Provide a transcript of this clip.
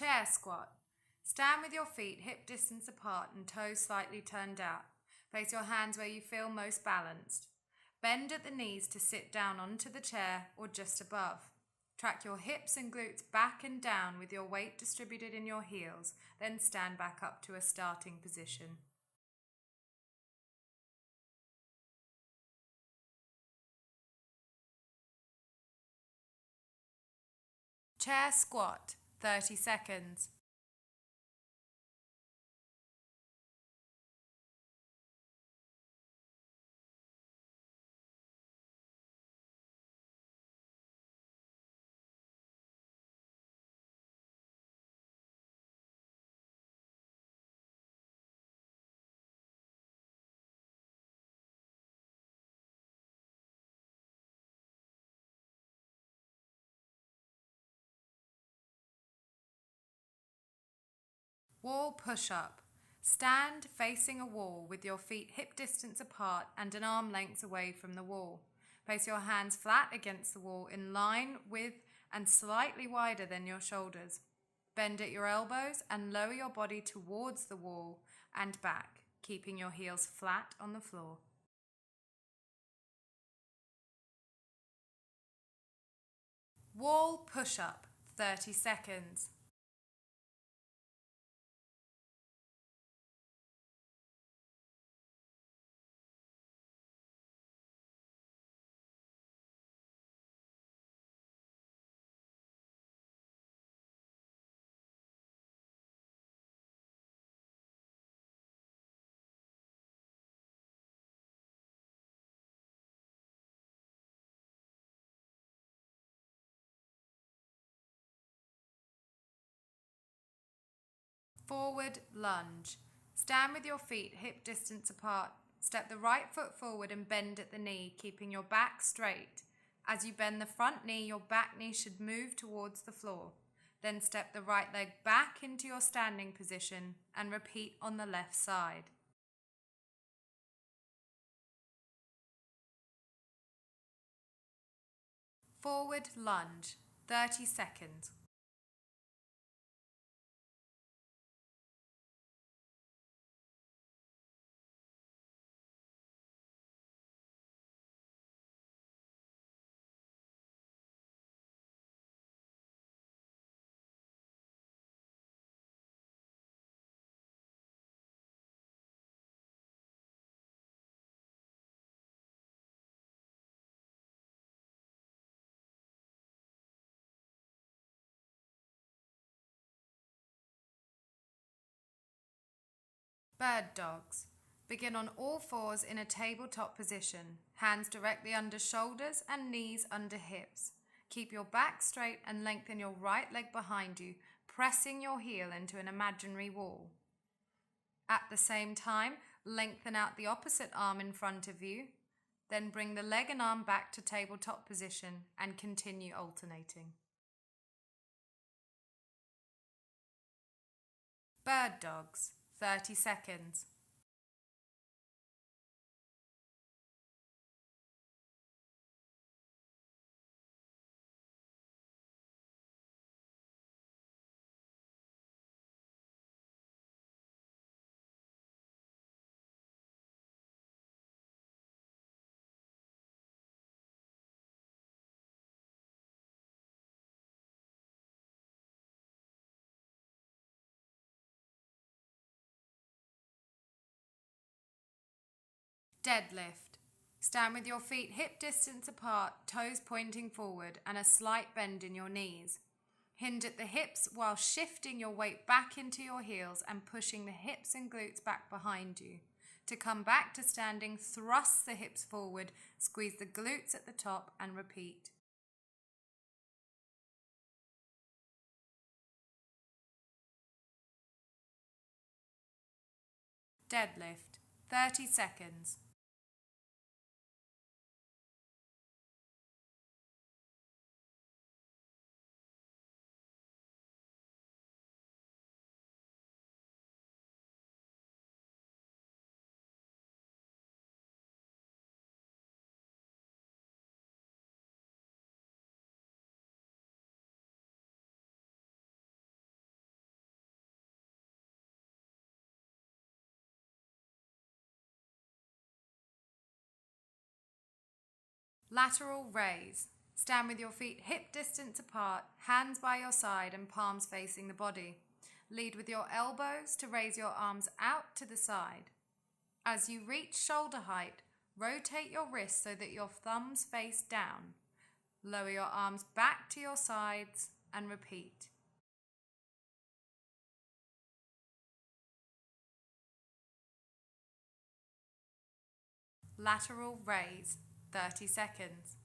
Chair squat. Stand with your feet hip distance apart and toes slightly turned out. Place your hands where you feel most balanced. Bend at the knees to sit down onto the chair or just above. Track your hips and glutes back and down with your weight distributed in your heels, then stand back up to a starting position. Chair squat, 30 seconds. Wall push-up. Stand facing a wall with your feet hip distance apart and an arm length away from the wall. Place your hands flat against the wall in line with and slightly wider than your shoulders. Bend at your elbows and lower your body towards the wall and back, keeping your heels flat on the floor. Wall push-up, 30 seconds. Forward lunge. Stand with your feet hip distance apart. Step the right foot forward and bend at the knee, keeping your back straight. As you bend the front knee, your back knee should move towards the floor. Then step the right leg back into your standing position and repeat on the left side. Forward lunge, 30 seconds. Bird dogs. Begin on all fours in a tabletop position, hands directly under shoulders and knees under hips. Keep your back straight and lengthen your right leg behind you, pressing your heel into an imaginary wall. At the same time, lengthen out the opposite arm in front of you, then bring the leg and arm back to tabletop position and continue alternating. Bird dogs, 30 seconds. Deadlift. Stand with your feet hip distance apart, toes pointing forward, and a slight bend in your knees. Hinge at the hips while shifting your weight back into your heels and pushing the hips and glutes back behind you. To come back to standing, thrust the hips forward, squeeze the glutes at the top, and repeat. Deadlift, 30 seconds. Lateral raise. Stand with your feet hip distance apart, hands by your side and palms facing the body. Lead with your elbows to raise your arms out to the side. As you reach shoulder height, rotate your wrists so that your thumbs face down. Lower your arms back to your sides and repeat. Lateral raise, 30 seconds.